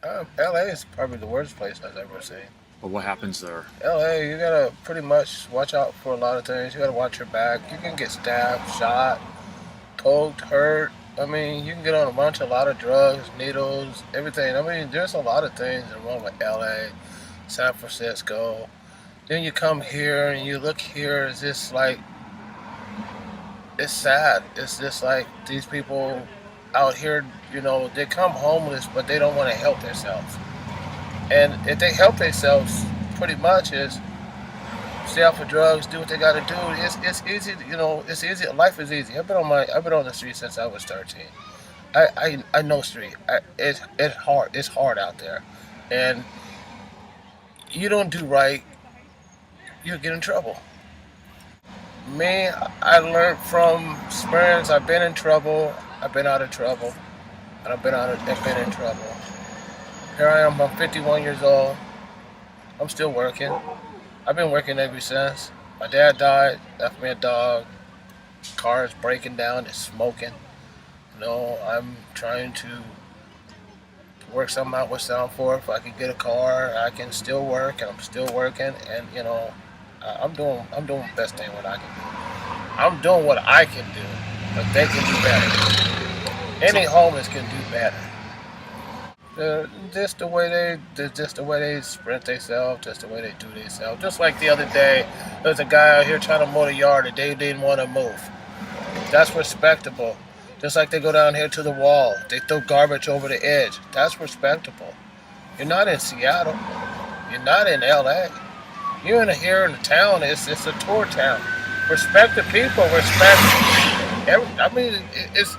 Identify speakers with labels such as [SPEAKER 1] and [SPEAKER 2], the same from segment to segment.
[SPEAKER 1] LA is probably the worst place I've ever seen.
[SPEAKER 2] But what happens there?
[SPEAKER 1] LA, you gotta pretty much watch out for a lot of things. You gotta watch your back. You can get stabbed, shot, poked, hurt. I mean, you can get on a lot of drugs, needles, everything. I mean, there's a lot of things wrong with LA, San Francisco. Then you come here and you look here, it's just like, it's sad. It's just like these people out here, they come homeless, but they don't want to help themselves. And if they help themselves, pretty much is stay off of drugs, do what they got to do. It's easy, it's easy. Life is easy. I've been on the street since I was 13. I know street. It's hard. It's hard out there, and you don't do right, you'll get in trouble. Me, I learned from experience. I've been in trouble. I've been out of trouble, and I've been in trouble. Here I am. I'm 51 years old. I'm still working. I've been working ever since. My dad died, left me a dog. Car is breaking down. It's smoking. I'm trying to work something out with Sound for. If I can get a car, I can still work, and I'm still working. And I'm doing the best thing what I can do. I'm doing what I can do, but they can do better. Any homeless can do better. Just the way they sprint themselves, just the way they do themselves. Just like the other day, there's a guy out here trying to mow the yard and they didn't want to move. That's respectable. Just like they go down here to the wall, they throw garbage over the edge. That's respectable. You're not in Seattle. You're not in LA. You're here in the town. It's a tour town. Respect the people. Respect. I mean, it's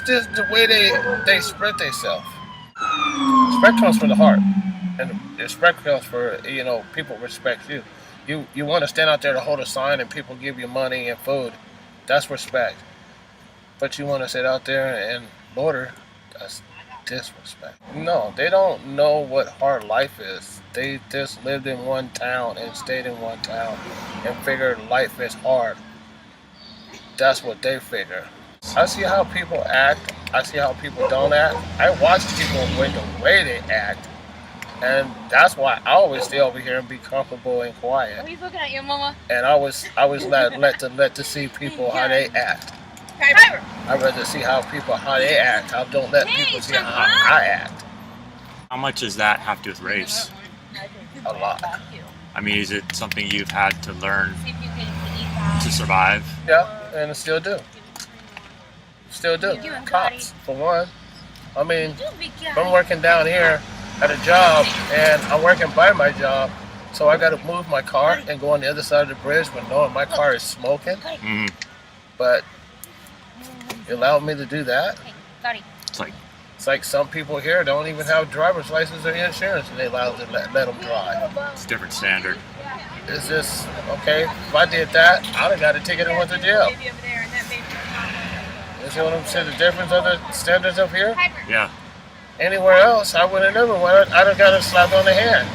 [SPEAKER 1] just the way they spread themselves. Respect comes from the heart, and respect comes for people respect you. You want to stand out there to hold a sign and people give you money and food. That's respect. But you want to sit out there and loiter. That's disrespect. No, they don't know what hard life is. They just lived in one town and stayed in one town and figured life is hard. That's what they figure. I see how people act. I see how people don't act. I watch people with the way they act, and that's why I always stay over here and be comfortable and quiet.
[SPEAKER 3] Are you looking at your mama?
[SPEAKER 1] And I was let to see people how they act. I'd rather see how they act. I don't let people see how I act.
[SPEAKER 2] How much does that have to do with race?
[SPEAKER 1] A lot.
[SPEAKER 2] I mean, is it something you've had to learn to survive?
[SPEAKER 1] Yeah, and I still do. Still do. Cops, for one. I mean, I'm working down here at a job, and I'm working by my job, so I got to move my car and go on the other side of the bridge when knowing my car is smoking.
[SPEAKER 2] Mm-hmm.
[SPEAKER 1] But you allow me to do that?
[SPEAKER 2] It's like,
[SPEAKER 1] It's like some people here don't even have driver's license or insurance, and they allow to let them drive.
[SPEAKER 2] it's a different standard.
[SPEAKER 1] Is this okay? If I did that, I'd have got a ticket and went to jail. You see what I'm saying? The difference of the standards up here?
[SPEAKER 2] Yeah.
[SPEAKER 1] Anywhere else, I would have never went. I'd have got a slap on the hand.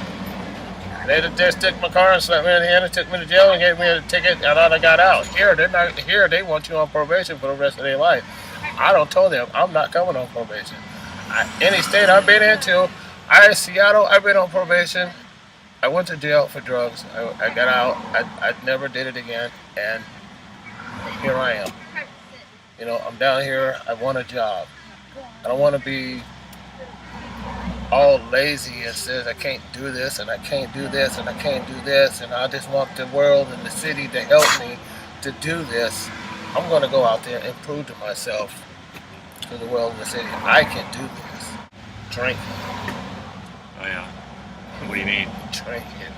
[SPEAKER 1] They'd have just took my car and slapped me on the hand and took me to jail and gave me a ticket, and I'd have got out. Here, they're not here. They want you on probation for the rest of their life. I don't tell them I'm not coming on probation. Any state I've been into, in Seattle, I've been on probation. I went to jail for drugs. I got out. I never did it again, and here I am. I'm down here. I want a job. I don't want to be all lazy and says I can't do this and I can't do this and I can't do this, and I just want the world and the city to help me to do this. I'm going to go out there and prove to myself, to the world and the city, I can do this. Drink.
[SPEAKER 2] Oh yeah. What do you mean?
[SPEAKER 1] Drink it.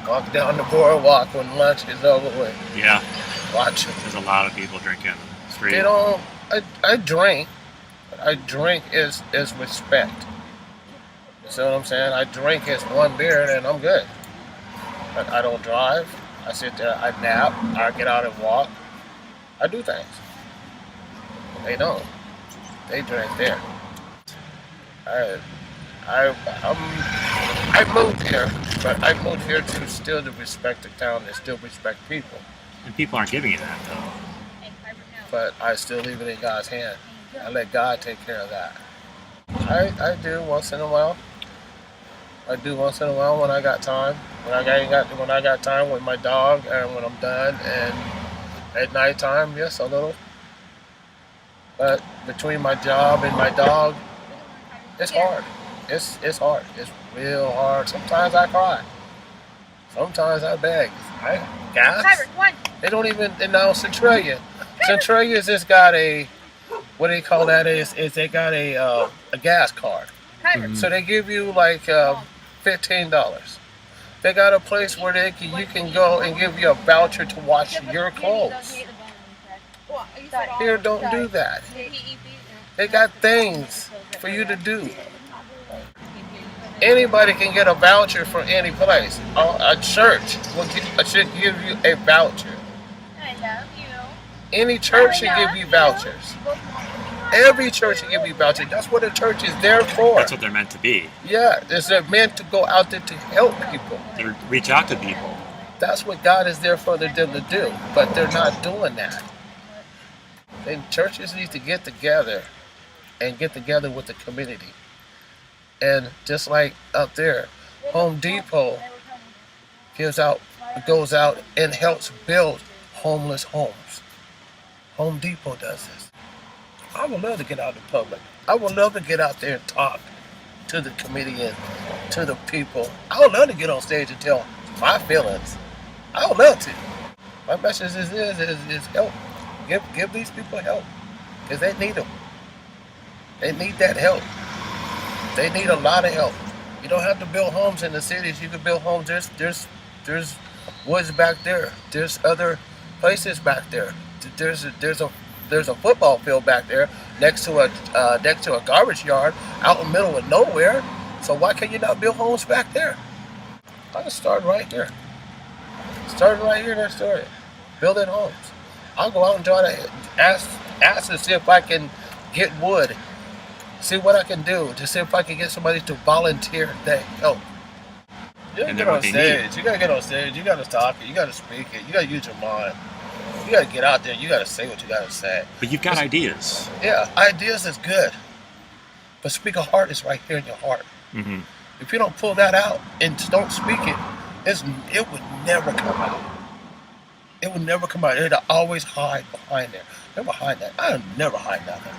[SPEAKER 1] Walk down the boardwalk when lunch is over with.
[SPEAKER 2] Yeah.
[SPEAKER 1] Watch it.
[SPEAKER 2] There's a lot of people drinking street.
[SPEAKER 1] They don't. I drink. But I drink is respect. You see what I'm saying? I drink as one beer and I'm good. But I don't drive. I sit there. I nap. I get out and walk. I do things. They don't. They drink there. I moved here, but I moved here to respect the town and still respect people.
[SPEAKER 2] And people aren't giving you that though.
[SPEAKER 1] But I still leave it in God's hand. I let God take care of that. I do once in a while. I do once in a while when I got time. When I got time with my dog and when I'm done and at nighttime, yes, a little. But between my job and my dog, it's hard. It's hard. It's real hard. Sometimes I cry. Sometimes I beg. I gas. They don't even announce Centralia. Centralia's just got a what do they call that? Is they got a gas card. So they give you like $15. They got a place where you can go and give you a voucher to wash your clothes. Here, don't do that. They got things for you to do. Anybody can get a voucher for any place. A church should give you a voucher. Any church should give you vouchers. Every church should give you vouchers. That's what a church is there for.
[SPEAKER 2] That's what they're meant to be.
[SPEAKER 1] Yeah, they're meant to go out there to help people.
[SPEAKER 2] To reach out to people.
[SPEAKER 1] That's what God is there for them to do, but they're not doing that. Then churches need to get together and get together with the community. And just like up there, Home Depot goes out and helps build homeless homes. Home Depot does this. I would love to get out in public. I would love to get out there and talk to the comedian, to the people. I would love to get on stage and tell my feelings. I would love to. My message is help. Give these people help, because they need them. They need that help. They need a lot of help. You don't have to build homes in the cities. You can build homes. There's woods back there. There's other places back there. There's a football field back there next to a garbage yard out in the middle of nowhere. So why can you not build homes back there? I can start right here. Starting right here next door. Building homes. I'll go out and try to ask to see if I can get wood. See what I can do to see if I can get somebody to volunteer to help. You gotta get on stage. You gotta get on stage. You gotta talk it. You gotta speak it. You gotta use your mind. You gotta get out there. You gotta say what you gotta say.
[SPEAKER 2] But you've got ideas.
[SPEAKER 1] Yeah, ideas is good. But speak of heart is right here in your heart.
[SPEAKER 2] Mm-hmm.
[SPEAKER 1] If you don't pull that out and don't speak it, it would never come out. It would never come out. It'll always hide behind there. Never hide that. I never hide nothing.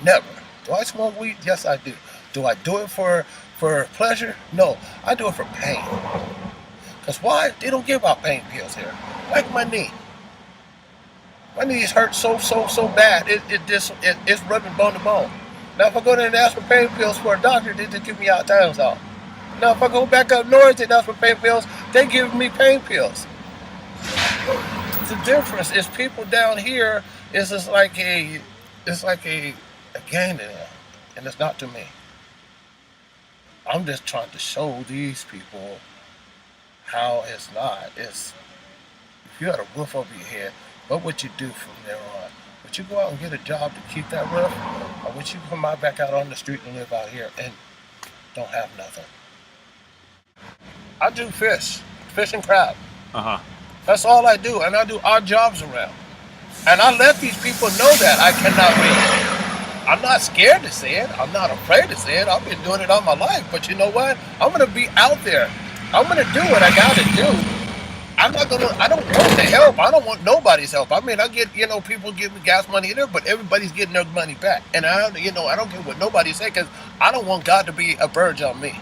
[SPEAKER 1] Never. Do I smoke weed? Yes, I do. Do I do it for pleasure? No. I do it for pain. Because why? They don't give out pain pills here. Like my knee. My knees hurt so bad. It's rubbing bone to bone. Now, if I go there and ask for pain pills for a doctor, they just give me out times off. Now, if I go back up north and ask for pain pills, they give me pain pills. The difference is people down here is just like a game to them, and it's not to me. I'm just trying to show these people how it's not. If you had a roof over your head, what would you do from there on? Would you go out and get a job to keep that roof, or would you come out back out on the street and live out here and don't have nothing? I do fish and crab. That's all I do, and I do odd jobs around. And I let these people know that I cannot read. I'm not scared to say it. I'm not afraid to say it. I've been doing it all my life. But you know what? I'm going to be out there. I'm going to do what I got to do. I don't want the help. I don't want nobody's help. I mean, I get, people give me gas money there, but everybody's getting their money back. And I don't care what nobody say, because I don't want God to be a burden on me.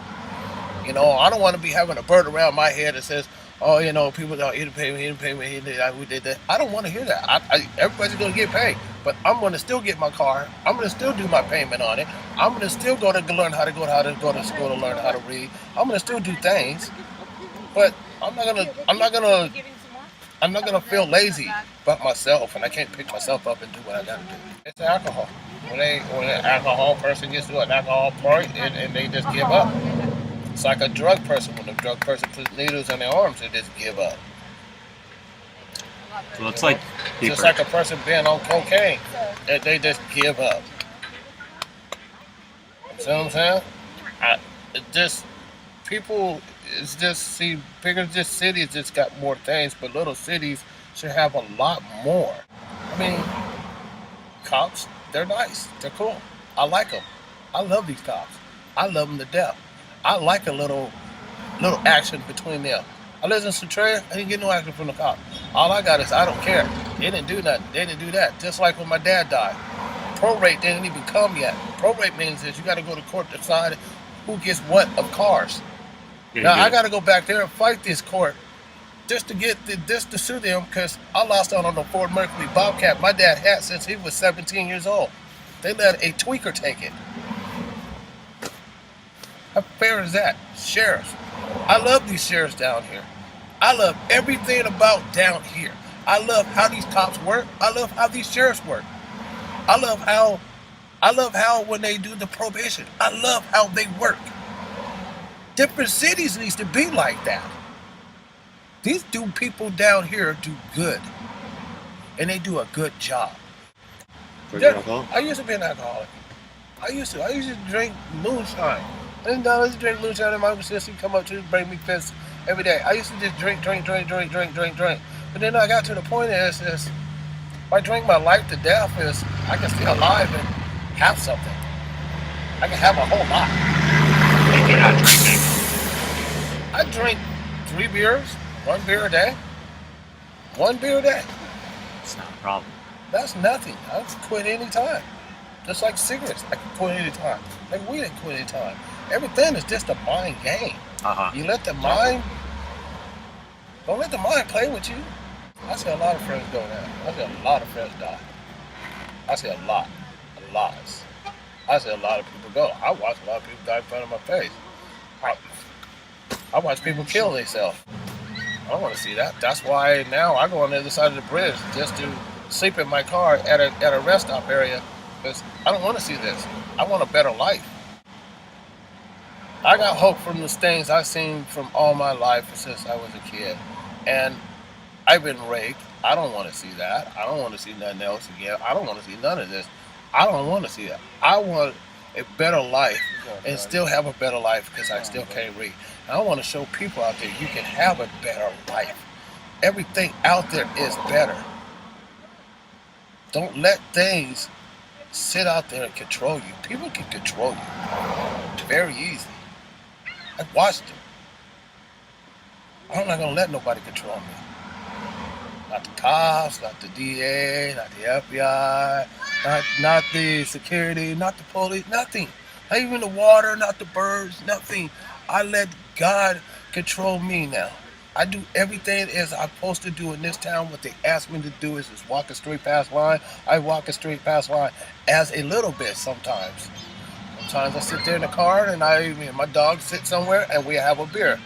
[SPEAKER 1] I don't want to be having a bird around my head that says, oh, people don't, he didn't pay me, we did that. I don't want to hear that. Everybody's going to get paid, but I'm going to still get my car. I'm going to still do my payment on it. I'm going to still go to learn how to go to school to learn how to read. I'm going to still do things, but I'm not gonna feel lazy about myself, and I can't pick myself up and do what I gotta do. It's alcohol. When an alcohol person gets to an alcohol point and they just give up. It's like a drug person. When a drug person puts needles in their arms, they just give up.
[SPEAKER 2] Well, it's like
[SPEAKER 1] just like a person being on cocaine, they just give up. You see what I'm saying? Bigger cities just got more things, but little cities should have a lot more. I mean, cops, they're nice, they're cool. I like them. I love these cops. I love them to death. I like a little action between them. I listen to Trey, I didn't get no action from the cop. All I got is I don't care. They didn't do nothing. They didn't do that. Just like when my dad died. Prorate didn't even come yet. Prorate means that you got to go to court to decide who gets what of cars.
[SPEAKER 2] Yeah,
[SPEAKER 1] Now I got to go back there and fight this court just to sue them because I lost out on the Ford Mercury Bobcat my dad had since he was 17 years old. They let a tweaker take it. How fair is that? Sheriffs. I love these sheriffs down here. I love everything about down here. I love how these cops work. I love how these sheriffs work. I love how when they do the probation, I love how they work. Different cities needs to be like that. These people down here do good. And they do a good job. I used to be an alcoholic. I used to drink moonshine. I used to drink moonshine and my sister would come up to bring me fists every day. I used to just drink. But then I got to the point is if I drink my life to death is I can stay alive and have something. I can have a whole lot. I drink 3 beers, 1 beer a day. 1 beer a day.
[SPEAKER 2] It's not a problem.
[SPEAKER 1] That's nothing. I can quit any time. Just like cigarettes, I can quit any time. Like weed, I can quit any time. Everything is just a mind game. You let the mind, don't let the mind play with you. I see a lot of friends go down. I see a lot of friends die. I see a lot. I see a lot of people go. I watch a lot of people die in front of my face. I watch people kill themselves. I don't want to see that. That's why now I go on the other side of the bridge just to sleep in my car at a rest stop area because I don't want to see this. I want a better life. I got hope from the things I've seen from all my life since I was a kid. And I've been raped. I don't want to see that. I don't want to see nothing else again. I don't want to see none of this. I don't want to see that. I want a better life and still have a better life because I still can't read. And I want to show people out there you can have a better life. Everything out there is better. Don't let things sit out there and control you. People can control you. It's very easy. I've watched them. I'm not going to let nobody control me. Not the cops, not the DA, not the FBI, not the security, not the police, nothing. Not even the water, not the birds, nothing. I let God control me now. I do everything as I'm supposed to do in this town. What they ask me to do is just walk a straight past line. I walk a straight past line as a little bit sometimes. Sometimes I sit there in the car and me and my dog sit somewhere and we have a beer.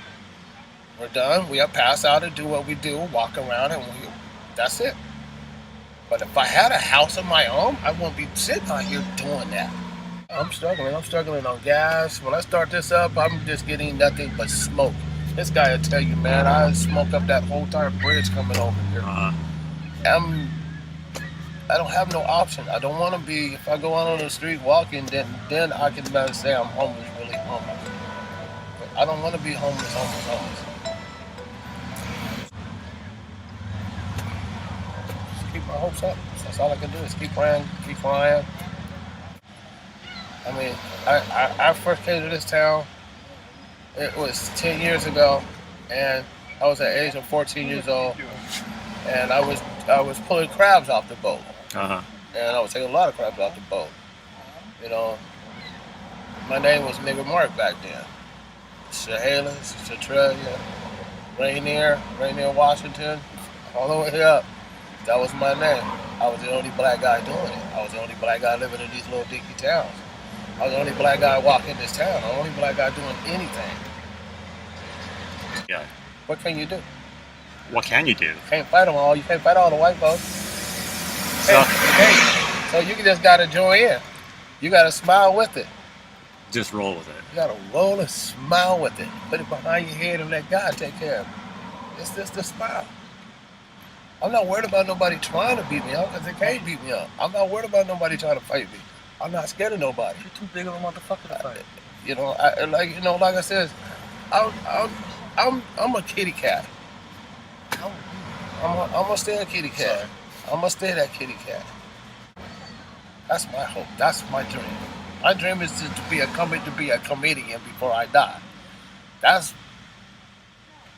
[SPEAKER 1] We're done. We pass out and do what we do, walk around, and that's it. But if I had a house of my own, I wouldn't be sitting out here doing that. I'm struggling. I'm struggling on gas. When I start this up, I'm just getting nothing but smoke. This guy will tell you, man, I smoked up that whole entire bridge coming over here. I don't have no option. I don't want to be, if I go out on the street walking, then I can better say I'm homeless, really homeless. But I don't want to be homeless. Just keep my hopes up. That's all I can do is keep praying, keep crying. I mean, I first came to this town, it was 10 years ago, and I was at the age of 14 years old, and I was pulling crabs off the boat. And I was taking a lot of crabs off the boat. You know, my name was Nigger Mark back then. Chehalis, Australia, Rainier, Washington, all the way up. That was my name. I was the only black guy doing it. I was the only black guy living in these little dinky towns. I was the only black guy walking this town. The only black guy doing anything.
[SPEAKER 2] Yeah.
[SPEAKER 1] What can you do?
[SPEAKER 2] What can you do?
[SPEAKER 1] You can't fight them all. You can't fight all the white folks. So you just gotta join in. You gotta smile with it.
[SPEAKER 2] Just roll with it.
[SPEAKER 1] You gotta roll and smile with it. Put it behind your head and let God take care of it. It's just a smile. I'm not worried about nobody trying to beat me up because they can't beat me up. I'm not worried about nobody trying to fight me. I'm not scared of nobody.
[SPEAKER 3] You're too big of a motherfucker to fight.
[SPEAKER 1] You know, like I said, I'm a kitty cat. I'm gonna stay a kitty cat.
[SPEAKER 3] Sorry.
[SPEAKER 1] I'm gonna stay that kitty cat. That's my hope. That's my dream. My dream is to be a comedian before I die.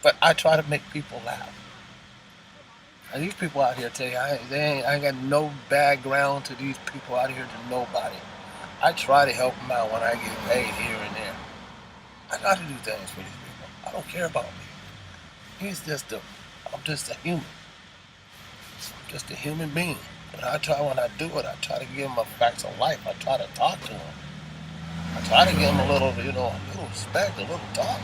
[SPEAKER 1] But I try to make people laugh. And these people out here tell you, I ain't got no background to these people out here to nobody. I try to help them out when I get paid here and there. I got to do things for these people. I don't care about me. I'm just a human. I'm just a human being. But when I do it, I try to give them a facts of life. I try to talk to them. I try to give them a little respect, a little talk.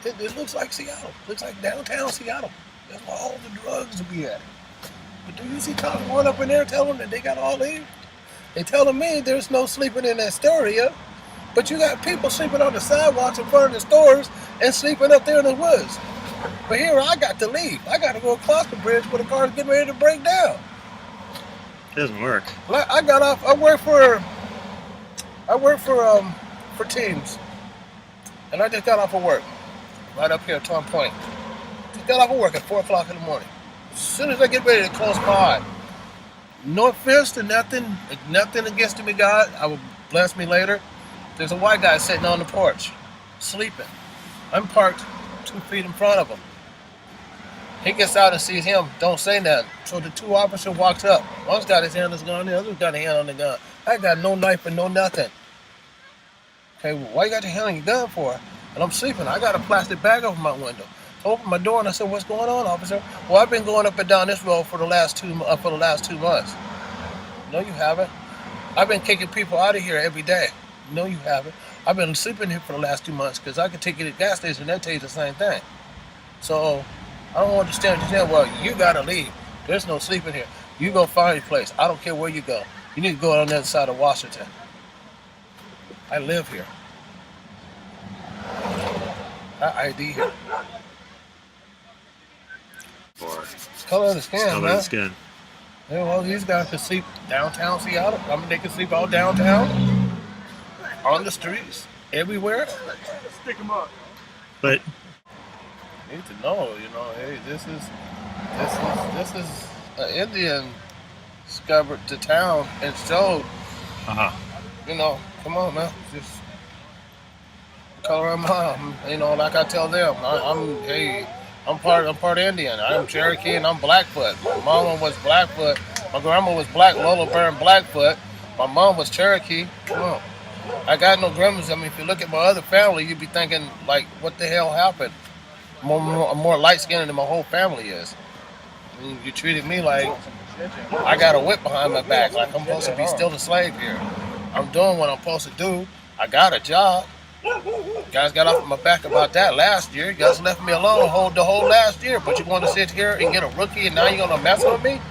[SPEAKER 1] It looks like Seattle. It looks like downtown Seattle. That's where all the drugs will be at. But do you see cops going up in there telling them that they got all these? They telling me there's no sleeping in that area, but you got people sleeping on the sidewalks in front of the stores and sleeping up there in the woods. But here I got to leave. I got to go across the bridge where the car's getting ready to break down.
[SPEAKER 2] It doesn't work.
[SPEAKER 1] I got off. I work for Teams, and I just got off of work. Right up here at Tom Point. Just got off of work at 4 o'clock in the morning. As soon as I get ready to close my eye, no offense to nothing against me, God. I will bless me later. There's a white guy sitting on the porch, sleeping. I'm parked 2 feet in front of him. He gets out and sees him, don't say nothing. So the 2 officers walks up. One's got his hand on his gun, the other's got a hand on the gun. I got no knife and no nothing. Okay, well, why you got your hand on your gun for? And I'm sleeping. I got a plastic bag over my window. I opened my door and I said, "What's going on, officer?" "Well, I've been going up and down this road for the last 2 months." "No, you haven't." "I've been kicking people out of here every day." "No, you haven't." "I've been sleeping here for the last 2 months because I could take you to the gas station and they'll tell you the same thing. So I don't understand what you're saying. Well, you gotta leave. There's no sleeping here. You go find your place. I don't care where you go. You need to go on the other side of Washington. I live here. I ID here."
[SPEAKER 2] Or
[SPEAKER 1] Color of the skin,
[SPEAKER 2] color
[SPEAKER 1] man.
[SPEAKER 2] of the skin.
[SPEAKER 1] Yeah, well, these guys can sleep downtown Seattle. I mean, they can sleep all downtown, on the streets, everywhere.
[SPEAKER 3] Stick them up.
[SPEAKER 2] But
[SPEAKER 1] You need to know, hey, this is an Indian discovered the town and showed. Come on, man. Just color of mom. Like I tell them, I'm part Indian. I'm Cherokee and I'm Blackfoot. My mama was Blackfoot. My grandma was Lola Bear and Blackfoot. My mom was Cherokee. Come on. I got no grandmas. I mean, if you look at my other family, you'd be thinking, like, what the hell happened? I'm more light-skinned than my whole family is. I mean, you treated me like I got a whip behind my back, like I'm supposed to be still a slave here. I'm doing what I'm supposed to do. I got a job. You guys got off my back about that last year. You guys left me alone the whole last year. But you want to sit here and get a rookie and now you're going to mess with me?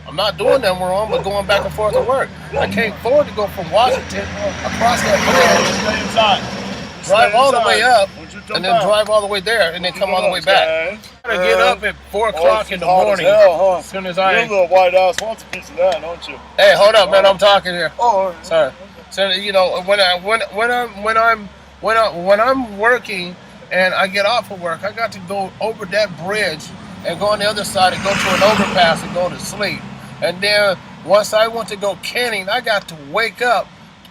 [SPEAKER 1] I'm not doing nothing wrong but going back and forth to work. I can't afford to go from Washington across that bridge, drive all the way up, and then drive all the way there, and then come all the way back. I gotta get up at 4 o'clock in the morning. As soon as
[SPEAKER 3] Your little white ass wants a piece of that, don't you?
[SPEAKER 1] Hey, hold up, man! I'm talking here.
[SPEAKER 3] Oh,
[SPEAKER 1] sorry. So when I'm working and I get off of work, I got to go over that bridge and go on the other side and go to an overpass and go to sleep. And then once I went to go canning, I got to wake up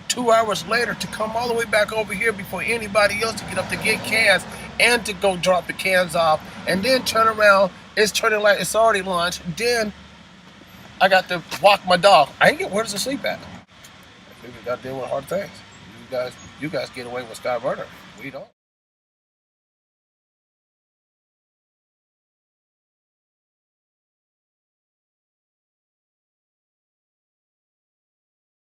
[SPEAKER 1] 2 hours later to come all the way back over here before anybody else to get up to get cans and to go drop the cans off and then turn around. It's turning like it's already lunch. Then I got to walk my dog. I ain't get where to sleep at. People got to deal with hard things. You guys get away with Sky Murder. We don't.